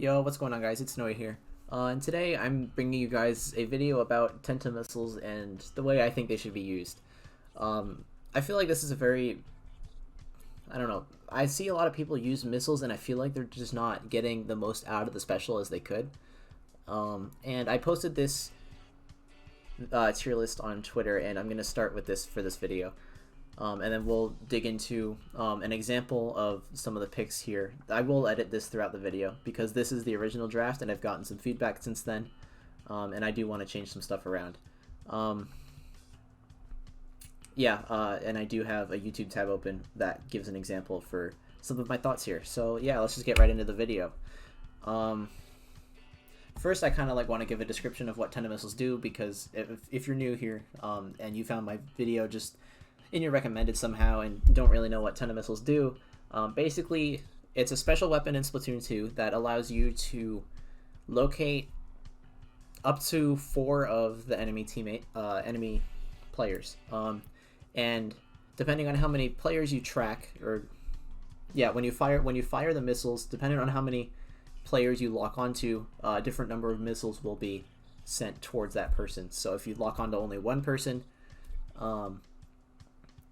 Yo, what's going on, guys? It's Noe here. And today I'm bringing you guys a video about Tenta Missiles and the way I think they should be used. I feel like this is a very, I don't know, I see a lot of people use missiles and I feel like they're just not getting the most out of the special as they could. And I posted this tier list on Twitter, and I'm going to start with this for this video. And then we'll dig into an example of some of the picks here. I will edit this throughout the video because this is the original draft and I've gotten some feedback since then, and I do want to change some stuff around. And I do have a YouTube tab open that gives an example for some of my thoughts here. So yeah, let's just get right into the video. First, I kind of want to give a description of what Tenta Missiles do, because if you're new here and you found my video just in your recommended somehow and don't really know what Tenta Missiles do, basically it's a special weapon in Splatoon 2 that allows you to locate up to 4 of the enemy enemy players, and depending on how many players you track, or when you fire the missiles, depending on how many players you lock onto, a different number of missiles will be sent towards that person. So if you lock onto only one person,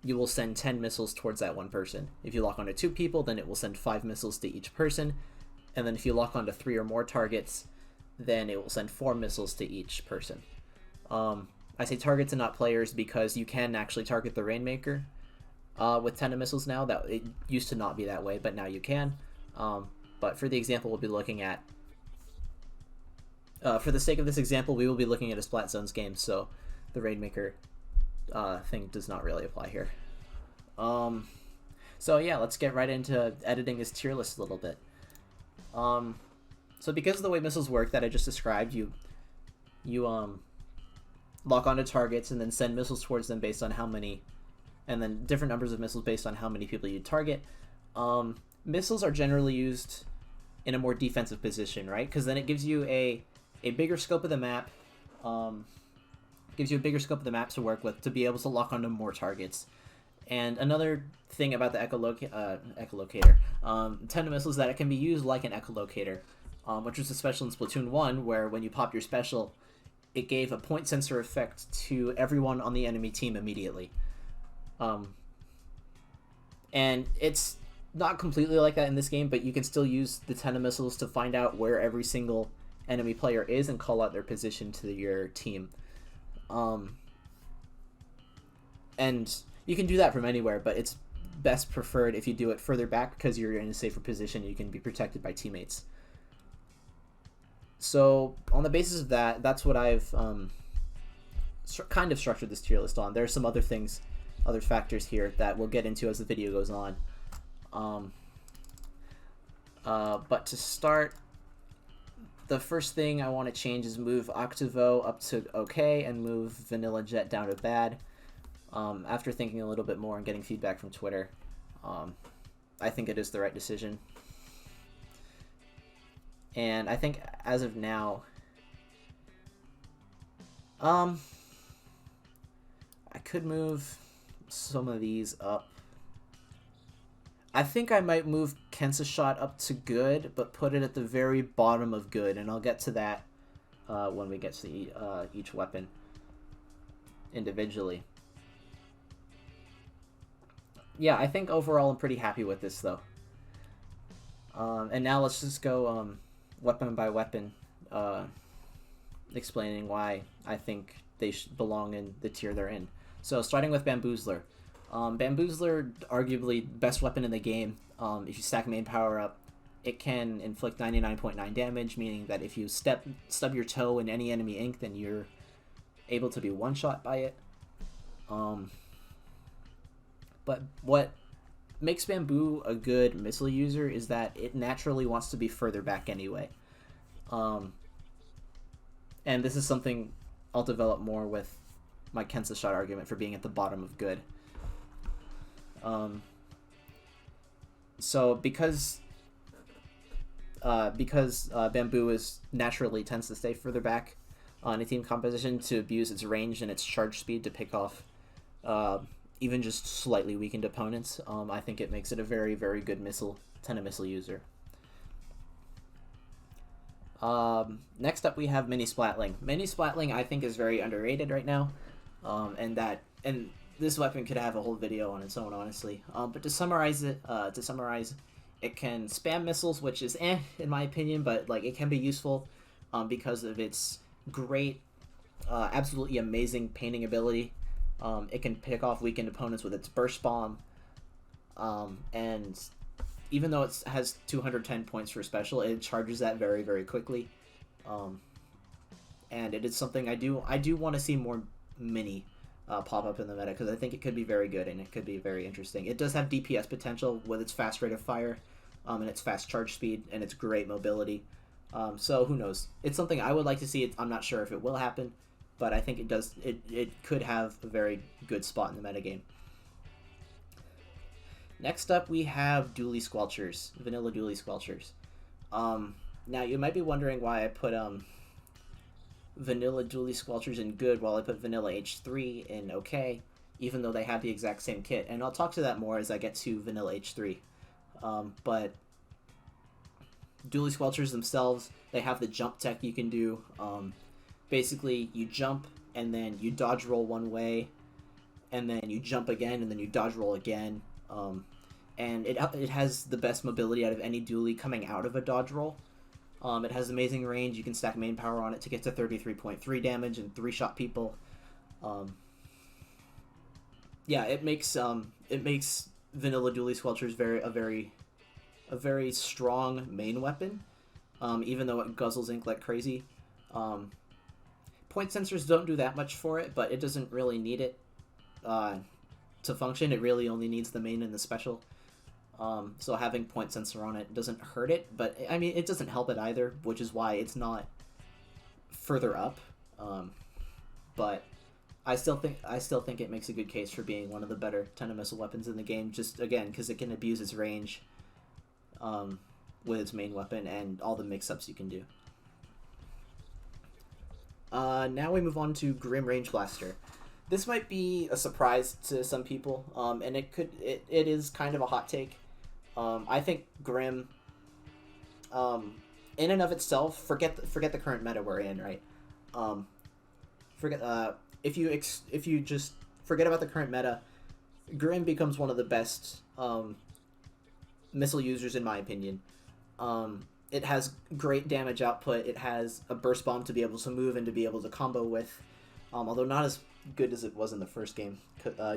you will send 10 missiles towards that one person. If you lock onto 2 people, then it will send 5 missiles to each person. And then if you lock onto 3 or more targets, then it will send 4 missiles to each person. I say targets and not players because you can actually target the Rainmaker with Tenta Missiles now. That it used to not be that way, but now you can. But for the example we'll be looking at, for the sake of this example, we will be looking at a Splat Zones game, so the Rainmaker thing does not really apply here. So yeah, let's get right into editing this tier list a little bit. So because of the way missiles work that I just described, you lock onto targets and then send missiles towards them based on how many, and then different numbers of missiles based on how many people you target. Missiles are generally used in a more defensive position, right? Because then it gives you a bigger scope of the map. Gives you a bigger scope of the map to work with to be able to lock onto more targets. And another thing about the echolocator, Tenta Missiles, is that it can be used like an echolocator, which was a special in Splatoon 1, where when you pop your special, it gave a point sensor effect to everyone on the enemy team immediately. And it's not completely like that in this game, but you can still use the Tenta Missiles to find out where every single enemy player is and call out their position to your team. And you can do that from anywhere, but it's best preferred if you do it further back because you're in a safer position and you can be protected by teammates. So on the basis of that, that's what I've kind of structured this tier list on. There are some other things, other factors here that we'll get into as the video goes on. But to start, the first thing I want to change is move Octavo up to okay and move Vanilla Jet down to bad. After thinking a little bit more and getting feedback from Twitter, I think it is the right decision. And I think as of now, I could move some of these up. I think I might move Kensa Shot up to good, but put it at the very bottom of good, and I'll get to that when we get to each weapon individually. Yeah, I think overall I'm pretty happy with this, though. And now let's just go weapon by weapon, explaining why I think they belong in the tier they're in. So starting with Bamboozler. Bamboozler, arguably best weapon in the game. If you stack main power up, it can inflict 99.9 damage, meaning that if you stub your toe in any enemy ink, then you're able to be one-shot by it. But what makes Bamboo a good missile user is that it naturally wants to be further back anyway. And this is something I'll develop more with my Kensa Shot argument for being at the bottom of good. So because Bamboo is naturally tends to stay further back on a team composition to abuse its range and its charge speed to pick off even just slightly weakened opponents, I think it makes it a very, very good Tenta Missile user. Next up we have Mini Splatling. Mini Splatling I think is very underrated right now, and this weapon could have a whole video on its own, honestly. But to summarize, it can spam missiles, which is in my opinion, but like it can be useful, because of its great, absolutely amazing painting ability. It can pick off weakened opponents with its burst bomb, and even though it has 210 points for special, it charges that very, very quickly. And it is something I do want to see more mini pop up in the meta, because I think it could be very good and it could be very interesting. It does have DPS potential with its fast rate of fire, and its fast charge speed and its great mobility. So who knows? It's something I would like to see. I'm not sure if it will happen, but I think it does. It could have a very good spot in the metagame. Next up, we have Dually Squelchers, vanilla Dually Squelchers. Now you might be wondering why I put vanilla Dually Squelchers in good while I put vanilla H3 in okay, even though they have the exact same kit. And I'll talk to that more as I get to vanilla H3. But Dually Squelchers themselves, they have the jump tech you can do. Basically, you jump and then you dodge roll one way, and then you jump again and then you dodge roll again. And it has the best mobility out of any dually coming out of a dodge roll. It has amazing range. You can stack main power on it to get to 33.3 damage and 3-shot people. Yeah, it makes vanilla Dually Squelchers a very strong main weapon, even though it guzzles ink like crazy. Point sensors don't do that much for it, but it doesn't really need it to function. It really only needs the main and the special. So having point sensor on it doesn't hurt it, but I mean it doesn't help it either, which is why it's not further up. But I still think it makes a good case for being one of the better Tenta Missile weapons in the game. Just again because it can abuse its range with its main weapon and all the mix-ups you can do. Now we move on to Grim Range Blaster. This might be a surprise to some people, and it is kind of a hot take. I think Grim, in and of itself, forget the current meta we're in, right? If you just forget about the current meta, Grim becomes one of the best missile users in my opinion. It has great damage output. It has a burst bomb to be able to move and to be able to combo with, although not as good as it was in the first game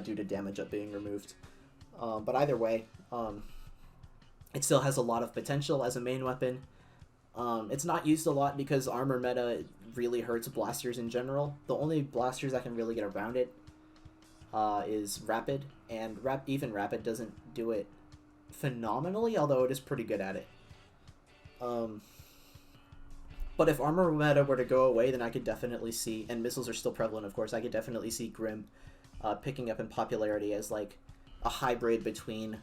due to damage up being removed. But either way, it still has a lot of potential as a main weapon. It's not used a lot because armor meta really hurts blasters in general. The only blasters that can really get around it is Rapid, and even Rapid doesn't do it phenomenally, although it is pretty good at it. But if armor meta were to go away, then I could definitely see, and missiles are still prevalent, of course, I could definitely see Grim picking up in popularity as like a hybrid between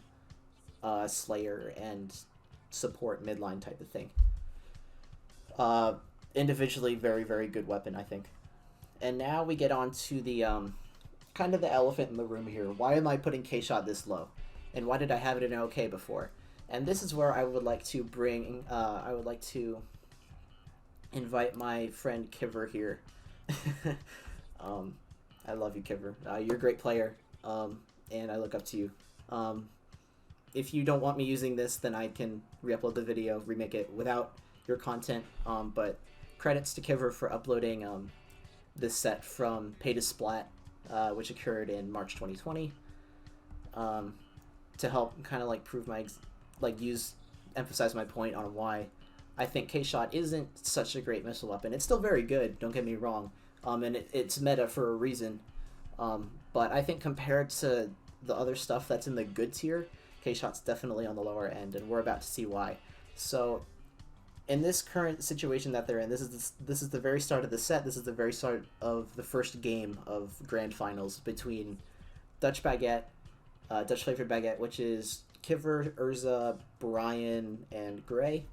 Slayer and support midline type of thing. Individually, very, very good weapon, I think. And now we get on to the kind of the elephant in the room here. Why am I putting K-Shot this low? And why did I have it in OK before? And this is where I would like to invite my friend Kiver here. I love you, Kiver. You're a great player, and I look up to you. If you don't want me using this, then I can re-upload the video, remake it without your content. But credits to Kiver for uploading this set from Pay to Splat, which occurred in March 2020, to help kind of like prove my emphasize my point on why I think K-Shot isn't such a great missile weapon. It's still very good, don't get me wrong, and it's meta for a reason. But I think compared to the other stuff that's in the good tier, K-Shot's definitely on the lower end, and we're about to see why. So, in this current situation that they're in, this is the very start of the set. This is the very start of the first game of Grand Finals between Dutch Flavored Baguette, which is Kiver, Urza, Brian, and Gray,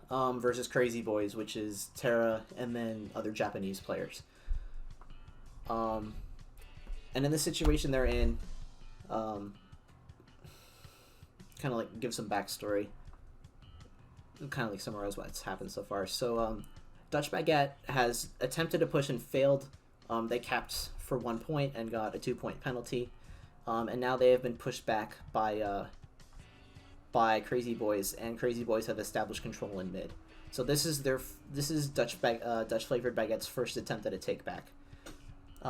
versus Crazy Boys, which is Terra, and then other Japanese players. And in the situation they're in, kind of like give some backstory. kind of like summarize what's happened so far. So Dutch Baguette has attempted to push and failed. They capped for 1 point and got a 2-point penalty, and now they have been pushed back by Crazy Boys, and Crazy Boys have established control in mid. So this is Dutch Flavored Baguette's first attempt at a take back.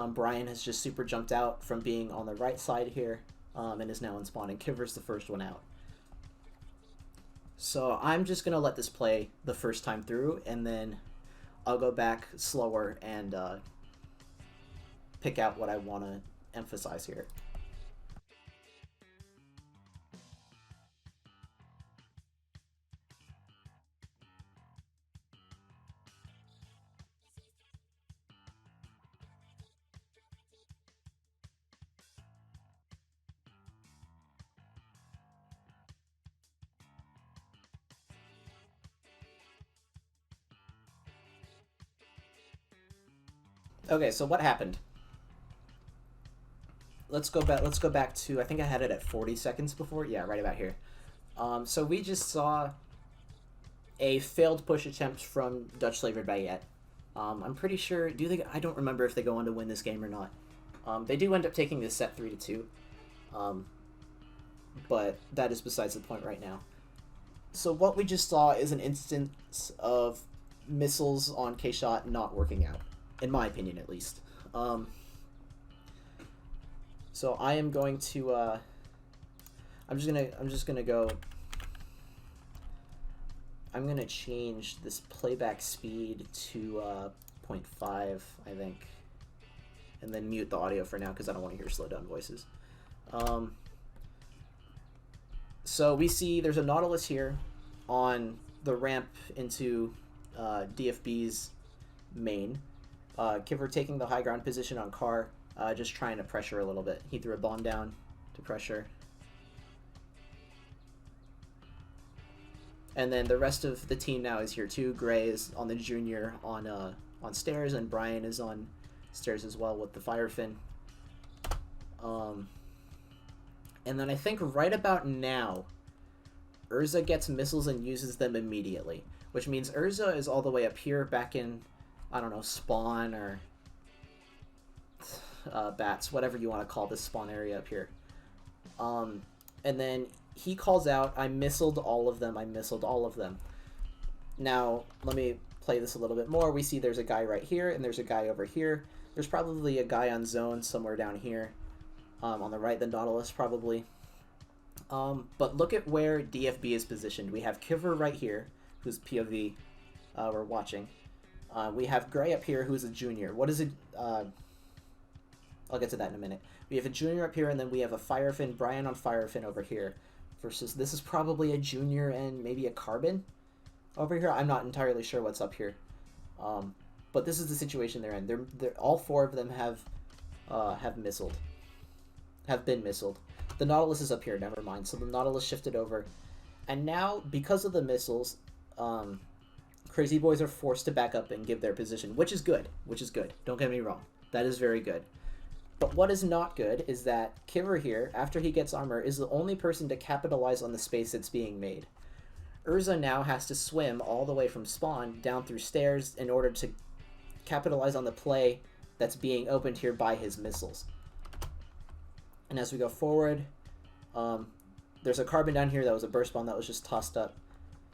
Brian has just super jumped out from being on the right side here, and is now in spawn, and Kiver's the first one out. So I'm just gonna let this play the first time through, and then I'll go back slower and pick out what I want to emphasize here. Okay, so what happened? Let's go back to, I think I had it at 40 seconds before. Yeah, right about here. So we just saw a failed push attempt from Dutch Flavored Baguette. I'm pretty sure. I don't remember if they go on to win this game or not. They do end up taking this set 3-2. But that is besides the point right now. So what we just saw is an instance of missiles on K-Shot not working out, in my opinion at least. So I am going to I'm just gonna go. I'm gonna change this playback speed to 0.5, I think, and then mute the audio for now because I don't want to hear slow down voices. So we see there's a Nautilus here on the ramp into DFB's main. Kiver taking the high ground position on Car, just trying to pressure a little bit. He threw a bomb down to pressure. And then the rest of the team now is here too. Gray is on the junior on stairs, and Brian is on stairs as well with the fire fin. And then I think right about now, Urza gets missiles and uses them immediately, which means Urza is all the way up here back in, I don't know, spawn or bats, whatever you want to call this spawn area up here. And then he calls out, I missiled all of them, I missiled all of them. Now, let me play this a little bit more. We see there's a guy right here, and there's a guy over here. There's probably a guy on zone somewhere down here. On the right, the Nautilus probably. But look at where DFB is positioned. We have Kiver right here, who's POV we're watching. We have Gray up here, who's a junior. What is it? I'll get to that in a minute. We have a junior up here, and then we have a Firefin, Brian on Firefin over here. Versus, this is probably a junior and maybe a Carbon over here. I'm not entirely sure what's up here. But this is the situation they're in. They're all four of them have missiled. Have been missiled. The Nautilus is up here, never mind. So the Nautilus shifted over. And now, because of the missiles, Crazy Boys are forced to back up and give their position, which is good. Which is good. Don't get me wrong. That is very good. But what is not good is that Kiver here, after he gets armor, is the only person to capitalize on the space that's being made. Urza now has to swim all the way from spawn down through stairs in order to capitalize on the play that's being opened here by his missiles. And as we go forward, there's a Carbon down here that was a burst bomb that was just tossed up,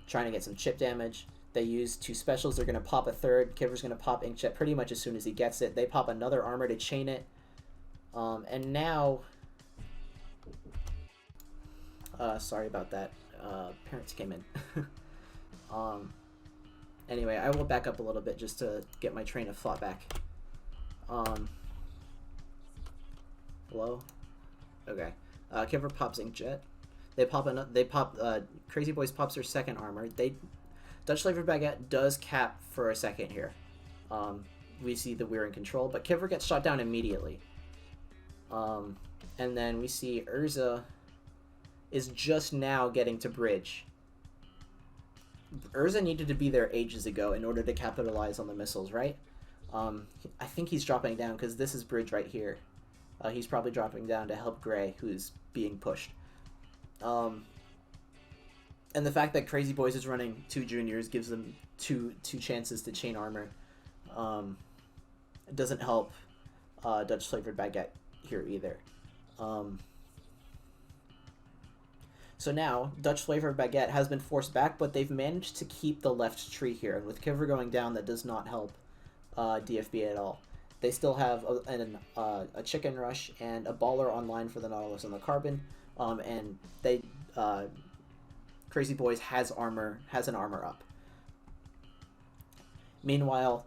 trying to get some chip damage. They use two specials. They're going to pop a third. Kiver's going to pop Inkjet pretty much as soon as he gets it. They pop another armor to chain it. And now... sorry about that. Parents came in. Anyway, I will back up a little bit just to get my train of thought back. Hello? Okay. Kiver pops Inkjet. Crazy Boys pops their second armor. Dutch Flavored Baguette does cap for a second here. We see that we're in control, but Kiver gets shot down immediately. And then we see Urza is just now getting to bridge. Urza needed to be there ages ago in order to capitalize on the missiles, right? I think he's dropping down because this is bridge right here. He's probably dropping down to help Gray, who's being pushed. And the fact that Crazy Boys is running 2 juniors gives them two chances to chain armor. It doesn't help Dutch flavored baguette here either. So now Dutch flavored baguette has been forced back, but they've managed to keep the left tree here. And with Kiver going down, that does not help DFB at all. They still have a chicken rush and a baller online for the Nautilus and the Carbon, and they Crazy Boys has an armor up. Meanwhile,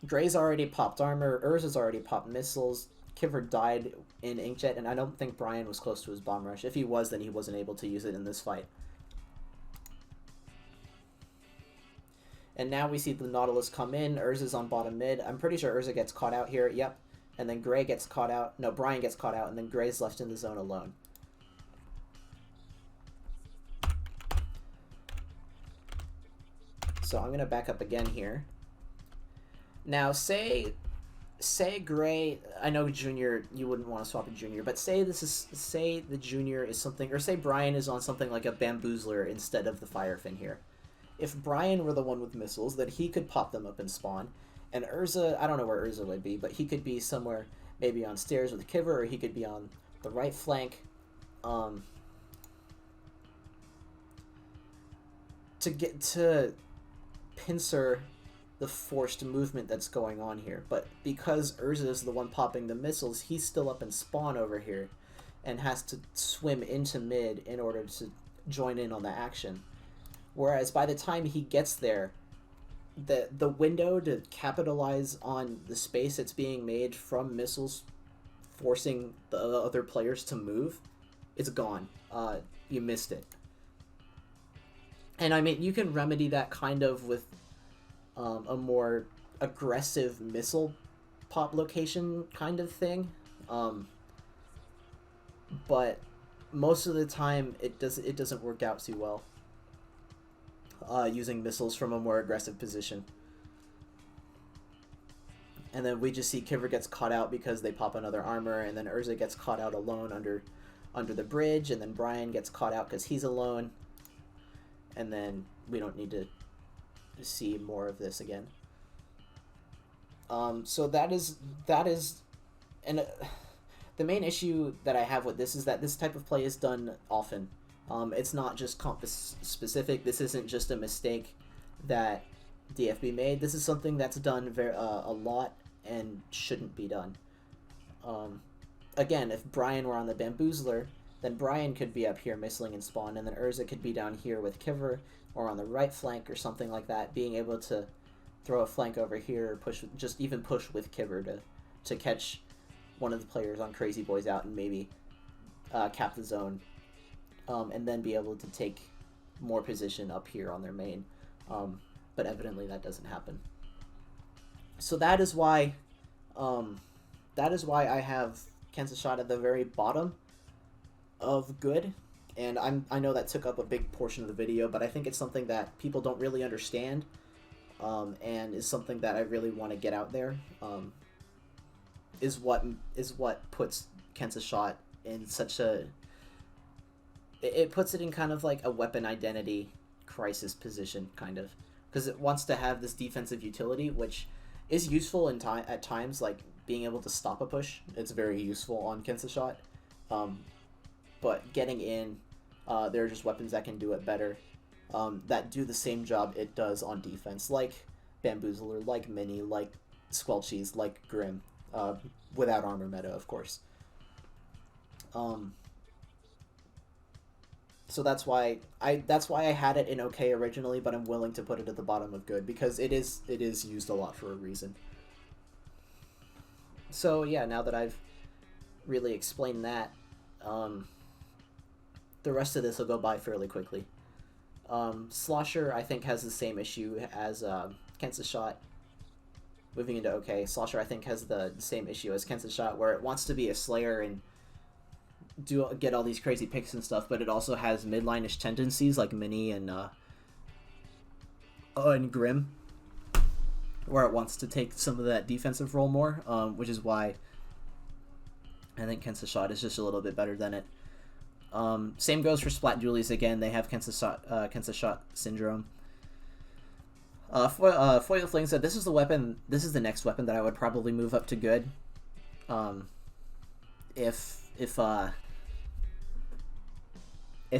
Gray's already popped armor, Urza's already popped missiles. Kiver died in Inkjet, and I don't think Brian was close to his bomb rush. If he was, then he wasn't able to use it in this fight. And now we see the Nautilus come in. Urza's on bottom mid. I'm pretty sure Urza gets caught out here. Yep. And then Gray gets caught out. No, Brian gets caught out, and then Gray's left in the zone alone. So I'm going to back up again here. Now, say Gray, I know Junior, you wouldn't want to swap a Junior, but say the Junior is something, or say Brian is on something like a Bamboozler instead of the Firefin here. If Brian were the one with missiles, then he could pop them up and spawn. And Urza, I don't know where Urza would be, but he could be somewhere maybe on stairs with Kiver, or he could be on the right flank. To get to pincer the forced movement that's going on here. But because Urza is the one popping the missiles, he's still up in spawn over here and has to swim into mid in order to join in on the action. Whereas by the time he gets there, the window to capitalize on the space that's being made from missiles forcing the other players to move, it's gone. You missed it. And I mean, you can remedy that kind of with a more aggressive missile pop location kind of thing. But most of the time it doesn't work out too well. Using missiles from a more aggressive position. And then we just see Kiver gets caught out because they pop another armor, and then Urza gets caught out alone under the bridge, and then Brian gets caught out because he's alone. And then we don't need to see more of this again. So that is and the main issue that I have with this is that this type of play is done often. It's not just comp specific. This isn't just a mistake that DFB made. This is something that's done a lot and shouldn't be done. Again, if Brian were on the Bamboozler, then Brian could be up here missling and spawn, and then Urza could be down here with Kiver or on the right flank or something like that, being able to throw a flank over here or push with Kiver to catch one of the players on Crazy Boys out and maybe cap the zone. And then be able to take more position up here on their main. But evidently that doesn't happen. So that is why I have Kansas Shot at the very bottom of good. And I know that took up a big portion of the video, but I think it's something that people don't really understand, and is something that I really want to get out there. Is what puts Kansas Shot in such a... It puts it in kind of like a weapon identity crisis position, kind of, because it wants to have this defensive utility, which is useful at times, like being able to stop a push. It's very useful on Kansas Shot, but getting in, there are just weapons that can do it better, that do the same job it does on defense, like Bamboozler, like Mini, like Squelchies, like Grim, without armor meta, of course. So that's why I had it in okay originally, but I'm willing to put it at the bottom of good because it is used a lot for a reason. So yeah, now that I've really explained that, the rest of this will go by fairly quickly. Slosher, I think, has the same issue as Kansas Shot. Moving into okay, Slosher, I think, has the same issue as Kansas Shot, where it wants to be a Slayer and get all these crazy picks and stuff, but it also has midline-ish tendencies like Mini and Grim, where it wants to take some of that defensive role more, which is why I think Kansas Shot is just a little bit better than it. Same goes for Splat Dualies again. They have Kensa Shot Syndrome. Foil Fling said, this is the weapon. This is the next weapon that I would probably move up to good. If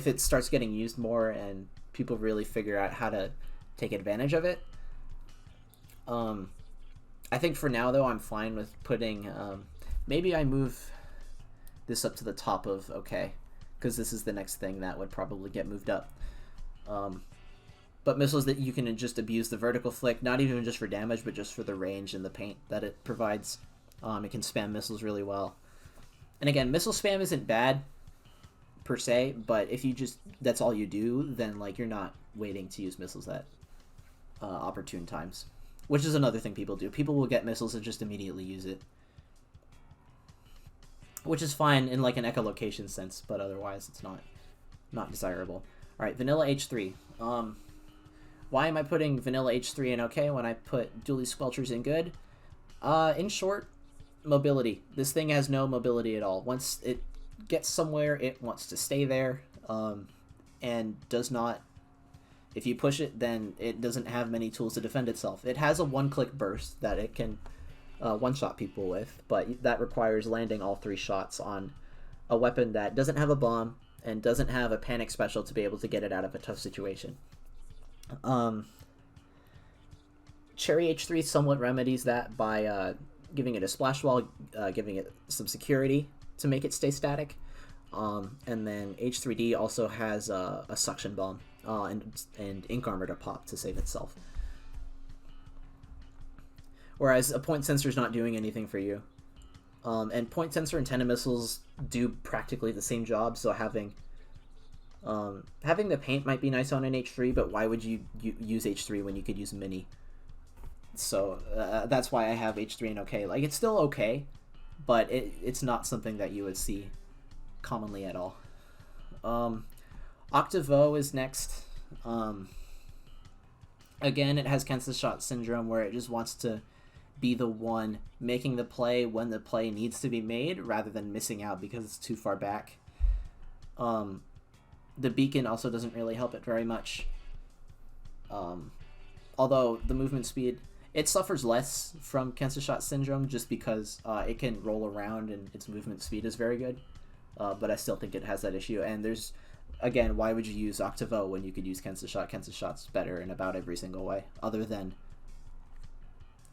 it starts getting used more and people really figure out how to take advantage of it. I think for now though, I'm fine with putting. Maybe I move this up to the top of okay, because this is the next thing that would probably get moved up. But missiles that you can just abuse the vertical flick, not even just for damage, but just for the range and the paint that it provides. It can spam missiles really well. And again, missile spam isn't bad per se, but if you just, that's all you do, then like you're not waiting to use missiles at opportune times. Which is another thing people do. People will get missiles and just immediately use it. Which is fine in like an echolocation sense, but otherwise it's not desirable. Alright, Vanilla H3. Why am I putting Vanilla H3 in okay when I put Dually Squelchers in good? In short, mobility. This thing has no mobility at all. Once it gets somewhere, it wants to stay there, and does not... If you push it, then it doesn't have many tools to defend itself. It has a one-click burst that it can one-shot people with, but that requires landing all 3 shots on a weapon that doesn't have a bomb and doesn't have a panic special to be able to get it out of a tough situation. Cherry H3 somewhat remedies that by giving it a splash wall, giving it some security to make it stay static. And then H3D also has a suction bomb and ink armor to pop to save itself. Whereas a point sensor is not doing anything for you. And point sensor and Tenta Missiles do practically the same job, so having the paint might be nice on an H3, but why would you use H3 when you could use Mini? So that's why I have H3 and okay. Like, it's still okay, but it's not something that you would see commonly at all. Octavo is next. Again, it has Kensa Shot Syndrome, where it just wants to be the one making the play when the play needs to be made, rather than missing out because it's too far back. The beacon also doesn't really help it very much. Although the movement speed, it suffers less from Kensa Shot Syndrome just because it can roll around and its movement speed is very good. But I still think it has that issue. And there's, again, why would you use Octavo when you could use Kensa Shot? Kensa Shot's better in about every single way, other than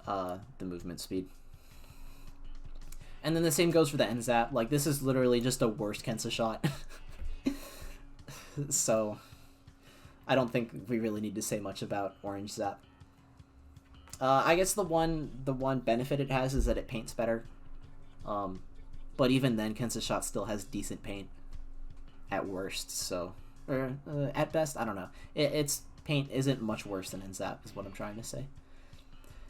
the movement speed. And then the same goes for the NZAP. Like, this is literally just a worse Kensa Shot. So I don't think we really need to say much about Orange Zap. I guess the one benefit it has is that it paints better. But even then, Kensa Shot still has decent paint at worst. So, or at best, I don't know. Its paint isn't much worse than NZAP, is what I'm trying to say.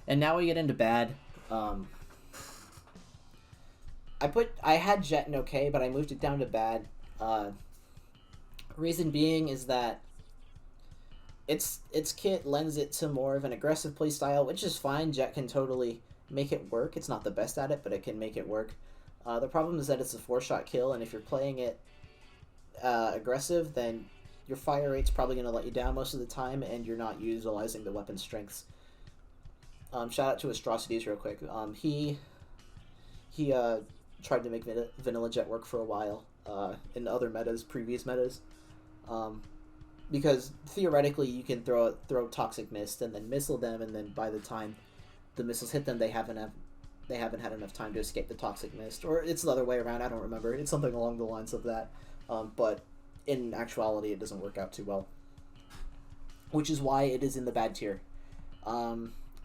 And now we get into bad. I had Jet in okay, but I moved it down to bad. Reason being is that its kit lends it to more of an aggressive playstyle, which is fine. Jet can totally make it work. It's not the best at it, but it can make it work. The problem is that it's a 4-shot kill, and if you're playing it aggressive, then your fire rate's probably going to let you down most of the time, and you're not utilizing the weapon strengths. Shout out to Atrocities real quick. He tried to make Vanilla Jet work for a while in other metas, previous metas. Because theoretically you can throw Toxic Mist and then missile them, and then by the time the missiles hit them, they haven't had enough time to escape the Toxic Mist. Or it's the other way around, I don't remember. It's something along the lines of that. But in actuality it doesn't work out too well. Which is why it is in the bad tier.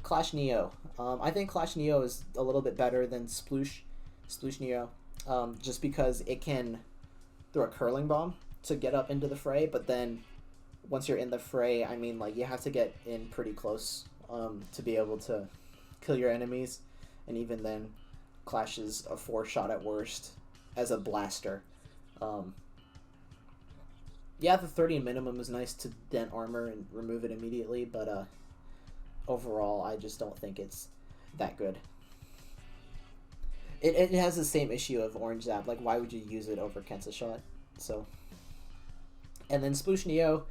Clash Neo. I think Clash Neo is a little bit better than Sploosh Neo. Just because it can throw a curling bomb to get up into the fray, but then once you're in the fray, I mean, like, you have to get in pretty close to be able to kill your enemies, and even then, Clash is a 4-shot at worst as a blaster. Yeah, the 30 minimum is nice to dent armor and remove it immediately, but overall, I just don't think it's that good. It has the same issue of Orange Zap. Like, why would you use it over Kensa Shot? So, and then Sploosh Neo,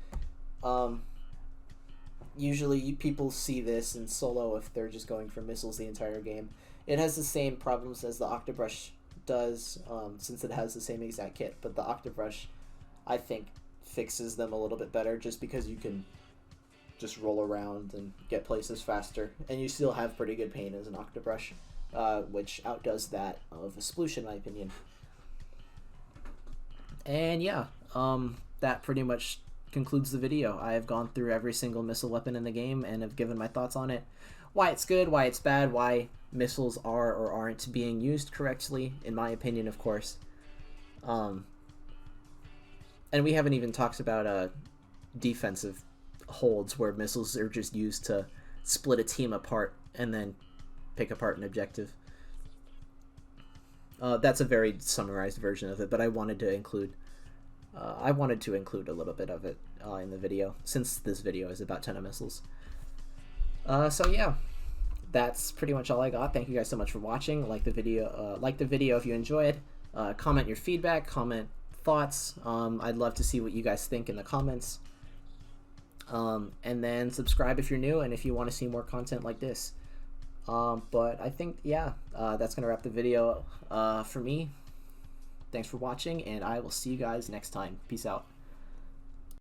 usually people see this in solo if they're just going for missiles the entire game. It has the same problems as the Octobrush does, since it has the same exact kit, but the Octobrush, I think, fixes them a little bit better just because you can just roll around and get places faster, and you still have pretty good paint as an Octobrush, which outdoes that of a Sploosh in my opinion. And yeah, that pretty much concludes the video. I have gone through every single missile weapon in the game and have given my thoughts on it. Why it's good, why it's bad, why missiles are or aren't being used correctly, in my opinion, of course. And we haven't even talked about defensive holds where missiles are just used to split a team apart and then pick apart an objective. That's a very summarized version of it, but I wanted to include a little bit of it in the video, since this video is about Tenta Missiles. So yeah, that's pretty much all I got. Thank you guys so much for watching. Like the video if you enjoyed. Comment your feedback, comment thoughts. I'd love to see what you guys think in the comments. And then subscribe if you're new and if you want to see more content like this. But I think, yeah, that's going to wrap the video for me. Thanks for watching, and I will see you guys next time. Peace out.